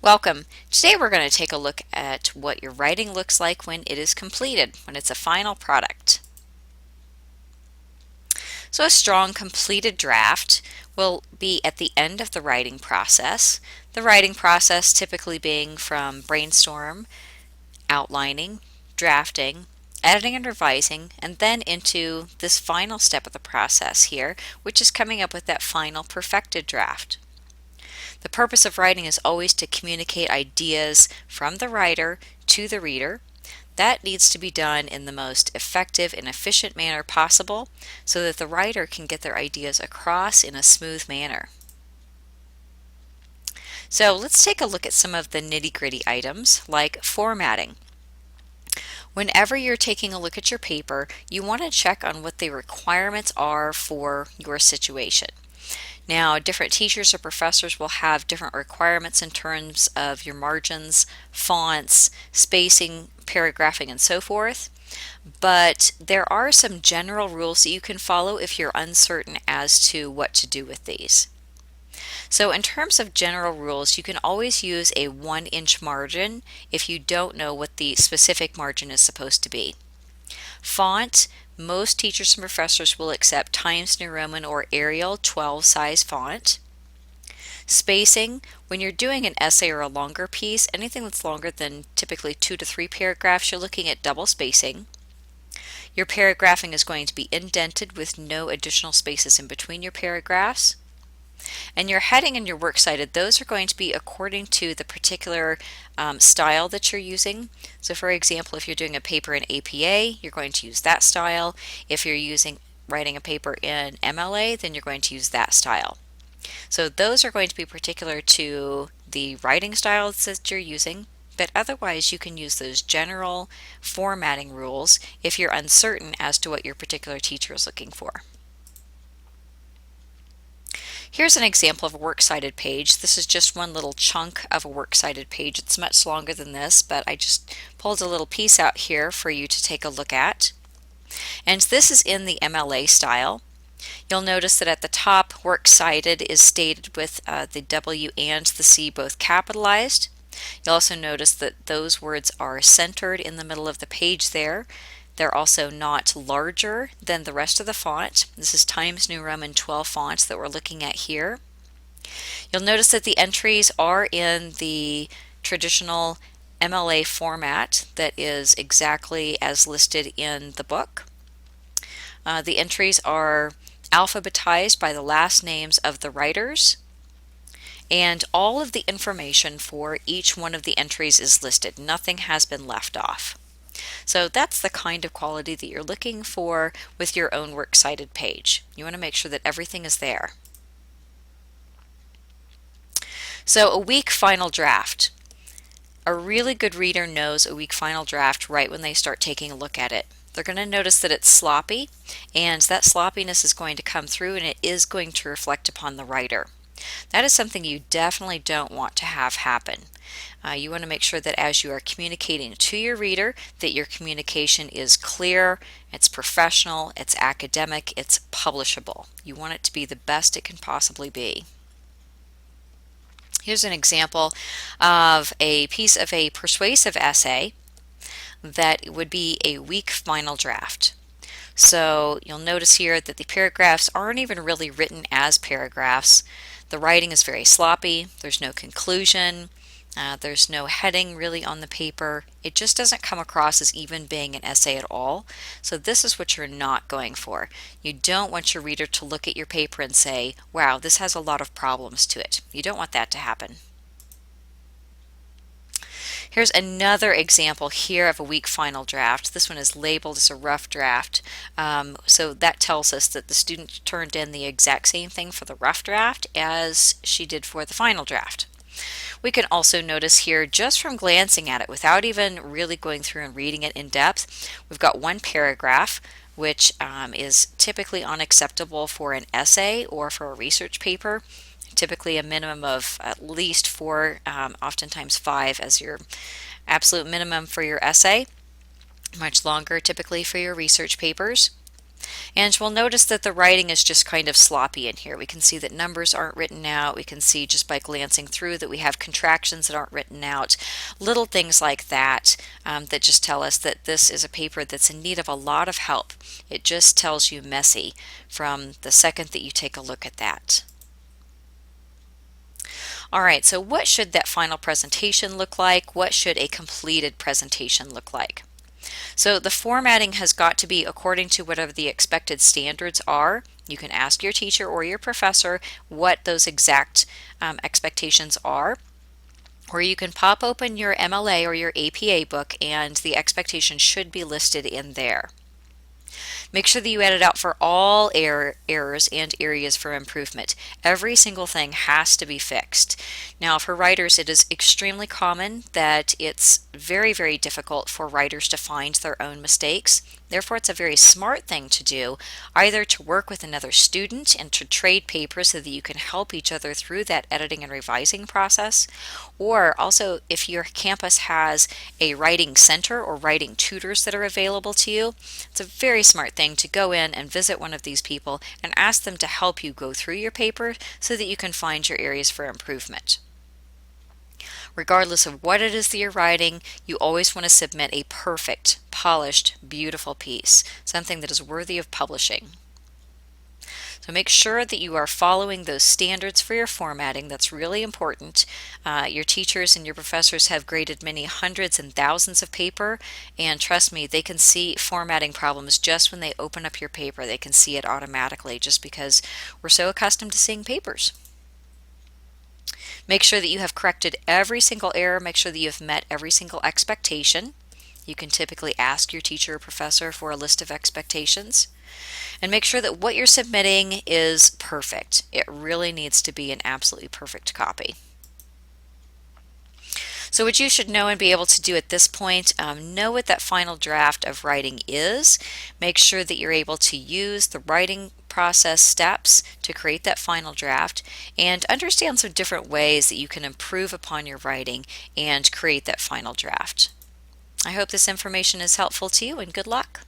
Welcome. Today we're going to take a look at what your writing looks like when it is completed, when it's a final product. So a strong completed draft will be at the end of the writing process. The writing process typically being from brainstorm, outlining, drafting, editing and revising, and then into this final step of the process here, which is coming up with that final perfected draft. The purpose of writing is always to communicate ideas from the writer to the reader. That needs to be done in the most effective and efficient manner possible so that the writer can get their ideas across in a smooth manner. So let's take a look at some of the nitty-gritty items like formatting. Whenever you're taking a look at your paper, you want to check on what the requirements are for your situation. Now, different teachers or professors will have different requirements in terms of your margins, fonts, spacing, paragraphing, and so forth. But there are some general rules that you can follow if you're uncertain as to what to do with these. So in terms of general rules, you can always use a 1-inch margin if you don't know what the specific margin is supposed to be. Font, most teachers and professors will accept Times New Roman or Arial 12 size font. Spacing, when you're doing an essay or a longer piece, anything that's longer than typically 2 to 3 paragraphs, you're looking at double spacing. Your paragraphing is going to be indented with no additional spaces in between your paragraphs. And your heading and your works cited, those are going to be according to the particular style that you're using. So for example, if you're doing a paper in APA, you're going to use that style. If you're writing a paper in MLA, then you're going to use that style. So those are going to be particular to the writing styles that you're using, but otherwise you can use those general formatting rules if you're uncertain as to what your particular teacher is looking for. Here's an example of a works cited page. This is just one little chunk of a works cited page. It's much longer than this, but I just pulled a little piece out here for you to take a look at. And this is in the MLA style. You'll notice that at the top, works cited is stated with the W and the C both capitalized. You'll also notice that those words are centered in the middle of the page there. They're also not larger than the rest of the font. This is Times New Roman 12 fonts that we're looking at here. You'll notice that the entries are in the traditional MLA format that is exactly as listed in the book. The entries are alphabetized by the last names of the writers, and all of the information for each one of the entries is listed. Nothing has been left off. So that's the kind of quality that you're looking for with your own works cited page. You want to make sure that everything is there. So a weak final draft. A really good reader knows a weak final draft right when they start taking a look at it. They're going to notice that it's sloppy, and that sloppiness is going to come through and it is going to reflect upon the writer. That is something you definitely don't want to have happen. You want to make sure that as you are communicating to your reader that your communication is clear, it's professional, it's academic, it's publishable. You want it to be the best it can possibly be. Here's an example of a piece of a persuasive essay that would be a weak final draft. So you'll notice here that the paragraphs aren't even really written as paragraphs. The writing is very sloppy. There's no conclusion. There's no heading really on the paper. It just doesn't come across as even being an essay at all. So this is what you're not going for. You don't want your reader to look at your paper and say, wow, this has a lot of problems to it. You don't want that to happen. Here's another example here of a weak final draft. This one is labeled as a rough draft. So that tells us that the student turned in the exact same thing for the rough draft as she did for the final draft. We can also notice here, just from glancing at it without even really going through and reading it in depth, we've got one paragraph which is typically unacceptable for an essay or for a research paper. Typically a minimum of at least 4, oftentimes 5 as your absolute minimum for your essay. Much longer typically for your research papers. And we'll notice that the writing is just kind of sloppy in here. We can see that numbers aren't written out. We can see just by glancing through that we have contractions that aren't written out. Little things like that that just tell us that this is a paper that's in need of a lot of help. It just tells you messy from the second that you take a look at that. All right, so what should that final presentation look like? What should a completed presentation look like? So the formatting has got to be according to whatever the expected standards are. You can ask your teacher or your professor what those exact expectations are. Or you can pop open your MLA or your APA book and the expectation should be listed in there. Make sure that you edit out for all errors and areas for improvement. Every single thing has to be fixed. Now, for writers, it is extremely common that it's very, very difficult for writers to find their own mistakes. Therefore, it's a very smart thing to do, either to work with another student and to trade papers so that you can help each other through that editing and revising process, or also if your campus has a writing center or writing tutors that are available to you, it's a very smart thing to go in and visit one of these people and ask them to help you go through your paper so that you can find your areas for improvement. Regardless of what it is that you're writing, you always want to submit a perfect, polished, beautiful piece, something that is worthy of publishing. So make sure that you are following those standards for your formatting. That's really important. Your teachers and your professors have graded many hundreds and thousands of paper, and trust me, they can see formatting problems just when they open up your paper. They can see it automatically just because we're so accustomed to seeing papers. Make sure that you have corrected every single error. Make sure that you have met every single expectation. You can typically ask your teacher or professor for a list of expectations. And make sure that what you're submitting is perfect. It really needs to be an absolutely perfect copy. So what you should know and be able to do at this point, know what that final draft of writing is. Make sure that you're able to use the writing process steps to create that final draft and understand some different ways that you can improve upon your writing and create that final draft. I hope this information is helpful to you and good luck.